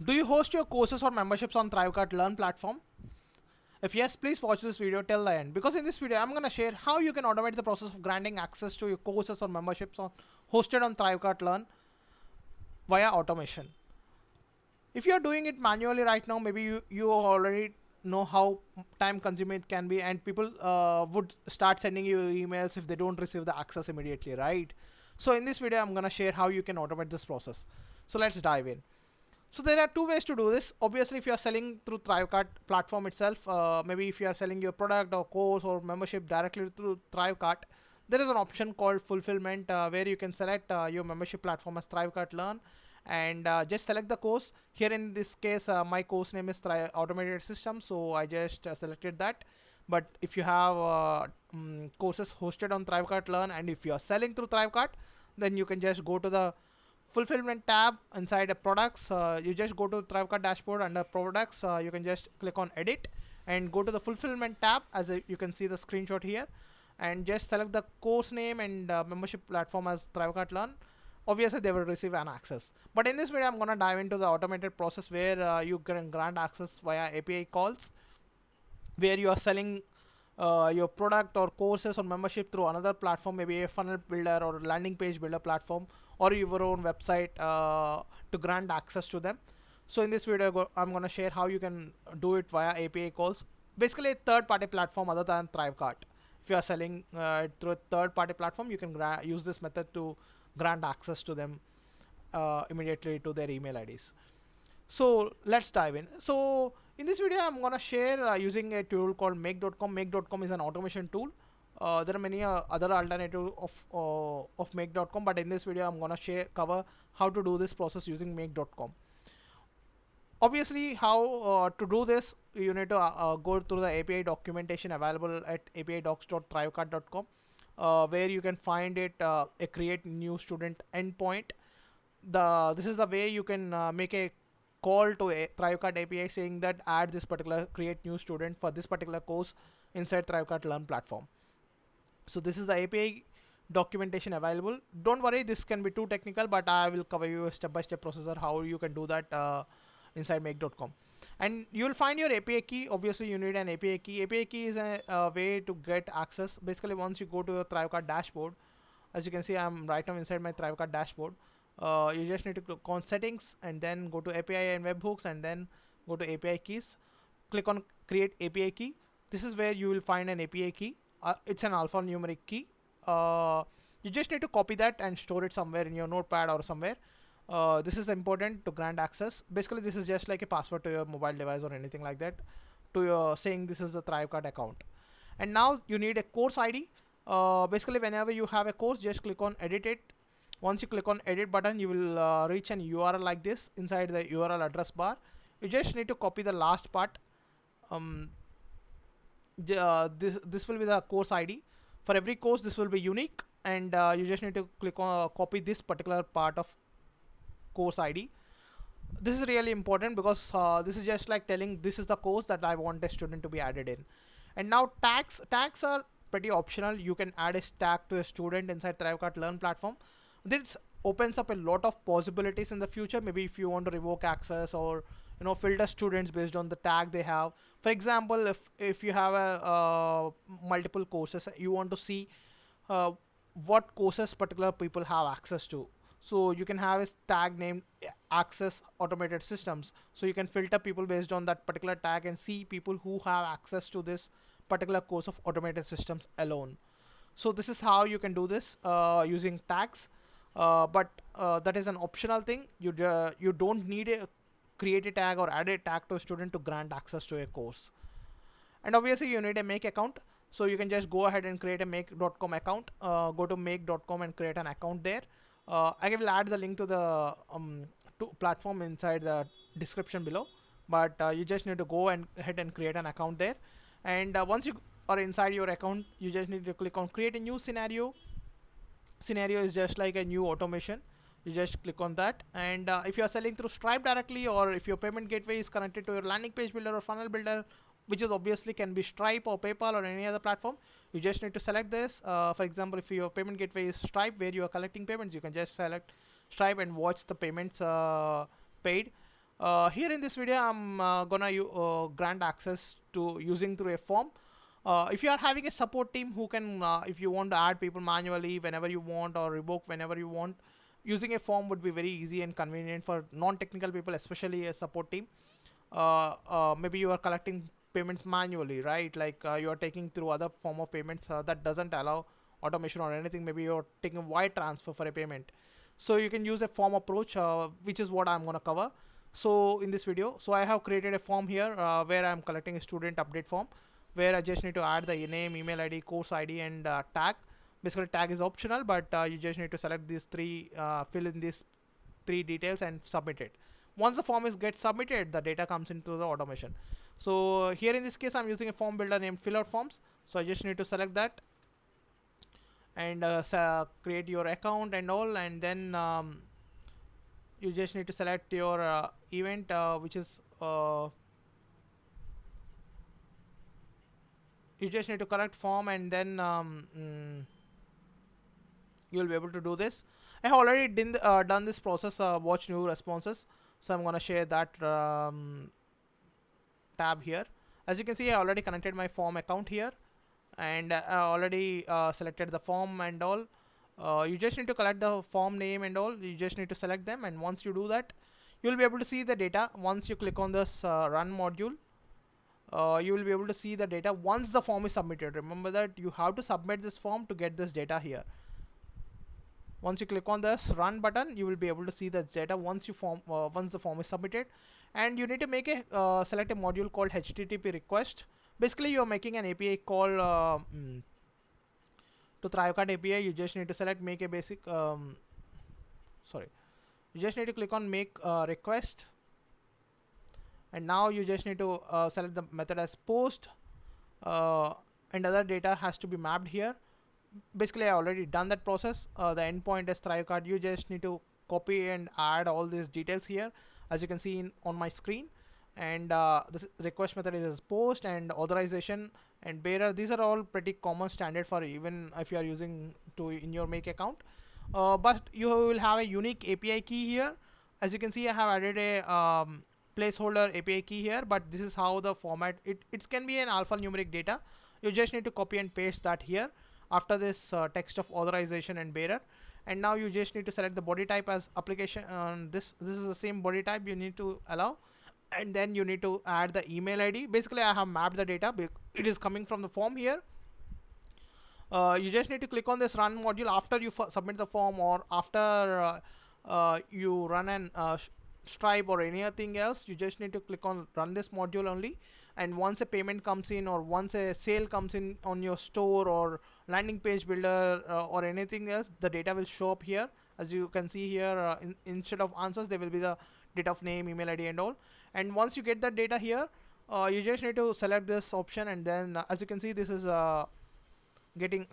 Do you host your courses or memberships on ThriveCart Learn platform? If yes, please watch this video till the end, because in this video I'm going to share how you can automate the process of granting access to your courses or memberships hosted on ThriveCart Learn via automation. If you're doing it manually right now, maybe you already know how time consuming it can be, and people would start sending you emails if they don't receive the access immediately, right? So in this video I'm going to share how you can automate this process. So let's dive in. So there are two ways to do this. Obviously, if you are selling through ThriveCart platform itself, maybe if you are selling your product or course or membership directly through ThriveCart, there is an option called fulfillment, where you can select your membership platform as ThriveCart Learn, and just select the course. Here in this case, my course name is Automated System, so I just selected that. But if you have courses hosted on ThriveCart Learn, and if you are selling through ThriveCart, then you can just go to the fulfillment tab inside the products. You just go to ThriveCart dashboard, under products you can just click on edit and go to the fulfillment tab, as you can see the screenshot here, and just select the course name and membership platform as ThriveCart Learn. Obviously they will receive an access, but in this video I'm gonna dive into the automated process where you can grant access via API calls, where you are selling your product or courses or membership through another platform, maybe a funnel builder or landing page builder platform, or your own website, to grant access to them. So in this video I'm going to share how you can do it via API calls, basically a third party platform other than ThriveCart. If you are selling through a third party platform, you can use this method to grant access to them immediately to their email IDs. So let's dive in. So in this video I'm gonna share using a tool called make.com. Make.com is an automation tool. There are many other alternatives of make.com, but in this video I'm gonna cover how to do this process using make.com. Obviously, how to do this, you need to go through the API documentation available at apidocs.thrivecart.com, where you can find it a create new student endpoint. This is the way you can make a call to a ThriveCart API saying that add this particular create new student for this particular course inside ThriveCart Learn platform. So this is the API documentation available. Don't worry, this can be too technical, but I will cover you a step-by-step procedure how you can do that inside make.com. And you will find your API key. Obviously you need an API key. API key is a way to get access. Basically, once you go to your ThriveCart dashboard, as you can see I'm right now inside my ThriveCart dashboard. You just need to click on settings and then go to API and webhooks, and then go to API keys, click on create API key. This is where you will find an API key. It's an alphanumeric key. You just need to copy that and store it somewhere in your notepad or somewhere. This is important to grant access. Basically this is just like a password to your mobile device or anything like that, to your saying this is the ThriveCart account. And now you need a course ID. Basically whenever you have a course, just click on edit it. Once you click on edit button, you will reach an URL like this inside the URL address bar. You just need to copy the last part. This will be the course ID. For every course this will be unique, and you just need to click on copy this particular part of course ID. This is really important because this is just like telling this is the course that I want a student to be added in. And now tags are pretty optional. You can add a tag to a student inside ThriveCart Learn platform. This opens up a lot of possibilities in the future. Maybe if you want to revoke access, or filter students based on the tag they have. For example, if you have a multiple courses, you want to see what courses particular people have access to, so you can have a tag named access automated systems, so you can filter people based on that particular tag and see people who have access to this particular course of automated systems alone. So this is how you can do this using tags. But that is an optional thing. You don't need a create a tag or add a tag to a student to grant access to a course. And obviously you need a make account, so you can just go ahead and create a make.com account. Go to make.com and create an account there. I will add the link to the platform inside the description below, but you just need to go and ahead and create an account there. And once you are inside your account, you just need to click on create a new scenario. Scenario is just like a new automation. You just click on that, and if you are selling through Stripe directly, or if your payment gateway is connected to your landing page builder or funnel builder, which is obviously can be Stripe or PayPal or any other platform, you just need to select this. For example, if your payment gateway is Stripe where you are collecting payments, you can just select Stripe and watch the payments paid. Here in this video, I'm gonna grant access to using through a form. If you are having a support team who can, if you want to add people manually whenever you want or revoke whenever you want, using a form would be very easy and convenient for non-technical people, especially a support team. Maybe you are collecting payments manually, right? Like you are taking through other form of payments that doesn't allow automation or anything. Maybe you're taking wire transfer for a payment, so you can use a form approach, which is what I'm going to cover. So in this video, so I have created a form here where I'm collecting a student update form, where I just need to add the name, email ID, course ID, and tag. Basically tag is optional, but you just need to select these three, fill in these three details and submit it. Once the form is get submitted, the data comes into the automation. So here in this case, I'm using a form builder named fillout forms. So I just need to select that and create your account and all, and then you just need to select your event, which is you just need to correct form, and then you'll be able to do this. I have already done this process, watch new responses, so I'm gonna share that tab here. As you can see, I already connected my form account here, and I already selected the form and all. You just need to collect the form name and all. You just need to select them, and once you do that, you'll be able to see the data. Once you click on this run module, you will be able to see the data once the form is submitted. Remember that you have to submit this form to get this data here. Once you click on this run button, you will be able to see the data once the form is submitted. And you need to make a select a module called HTTP request. Basically, you are making an API call to ThriveCart API. You just need to select make a basic you just need to click on make request, and now you just need to select the method as post, and other data has to be mapped here. Basically, I already done that process. The endpoint is ThriveCart. You just need to copy and add all these details here, as you can see on my screen. And this request method is post, and authorization and bearer. These are all pretty common standard for even if you are using to in your make account. But you will have a unique API key here. As you can see, I have added a placeholder API key here, but this is how the format it can be an alphanumeric data. You just need to copy and paste that here after this text of authorization and bearer. And now you just need to select the body type as application. This is the same body type you need to allow, and then you need to add the email ID. Basically, I have mapped the data. It is coming from the form here. You just need to click on this run module after you submit the form, or after you run an Stripe or anything else. You just need to click on run this module only, and once a payment comes in, or once a sale comes in on your store or landing page builder or anything else, the data will show up here. As you can see here, instead of answers, there will be the data of name, email ID, and all. And once you get that data here, you just need to select this option, and then as you can see, this is getting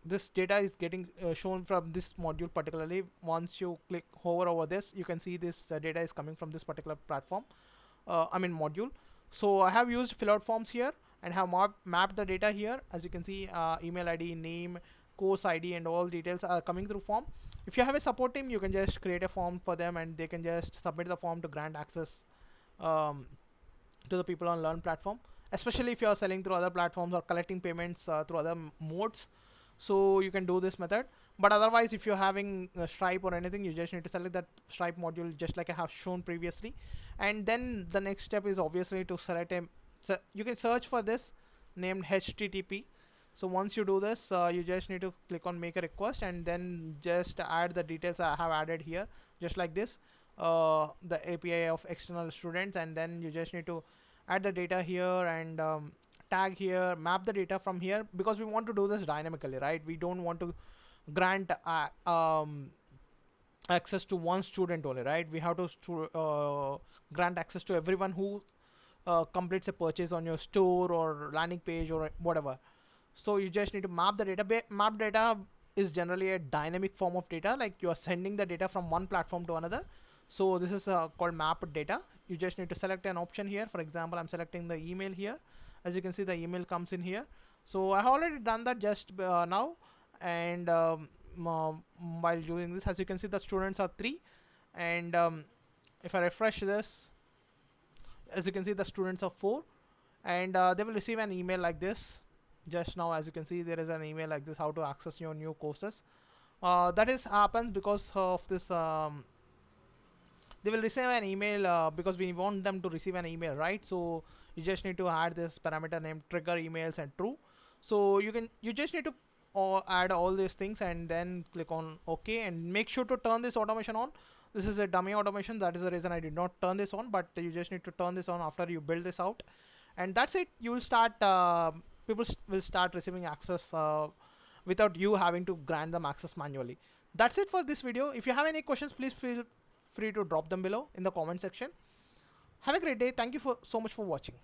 this data is getting shown from this module particularly. Once you hover over this, you can see this data is coming from this particular platform, module. So I have used fill out forms here and have mapped the data here. As you can see, email ID, name, course ID, and all details are coming through form. If you have a support team, you can just create a form for them, and they can just submit the form to grant access to the people on Learn platform, especially if you are selling through other platforms or collecting payments through other modes. So you can do this method. But otherwise, if you're having Stripe or anything, you just need to select that Stripe module just like I have shown previously. And then the next step is obviously to select you can search for this named HTTP. So once you do this, you just need to click on make a request, and then just add the details I have added here, just like this, the API of external students. And then you just need to add the data here, and tag here, map the data from here, because we want to do this dynamically, right? We don't want to grant access to one student only, right? We have to grant access to everyone who completes a purchase on your store or landing page or whatever. So you just need to map the data. Map data is generally a dynamic form of data, like you are sending the data from one platform to another. So this is called mapped data. You just need to select an option here. For example, I'm selecting the email here. As you can see, the email comes in here. So I have already done that just now. And while doing this, as you can see, the students are 3, and if I refresh this, as you can see, the students are 4, and they will receive an email like this. Just now, as you can see, there is an email like this, how to access your new courses. That is happens because of this. They will receive an email because we want them to receive an email, right? So you just need to add this parameter name trigger emails and true. So you just need to add all these things and then click on OK, and make sure to turn this automation on. This is a dummy automation, that is the reason I did not turn this on, but you just need to turn this on after you build this out. And that's it. You will start people will start receiving access without you having to grant them access manually. That's it for this video. If you have any questions, please feel free to drop them below in the comment section. Have a great day. Thank you so much for watching.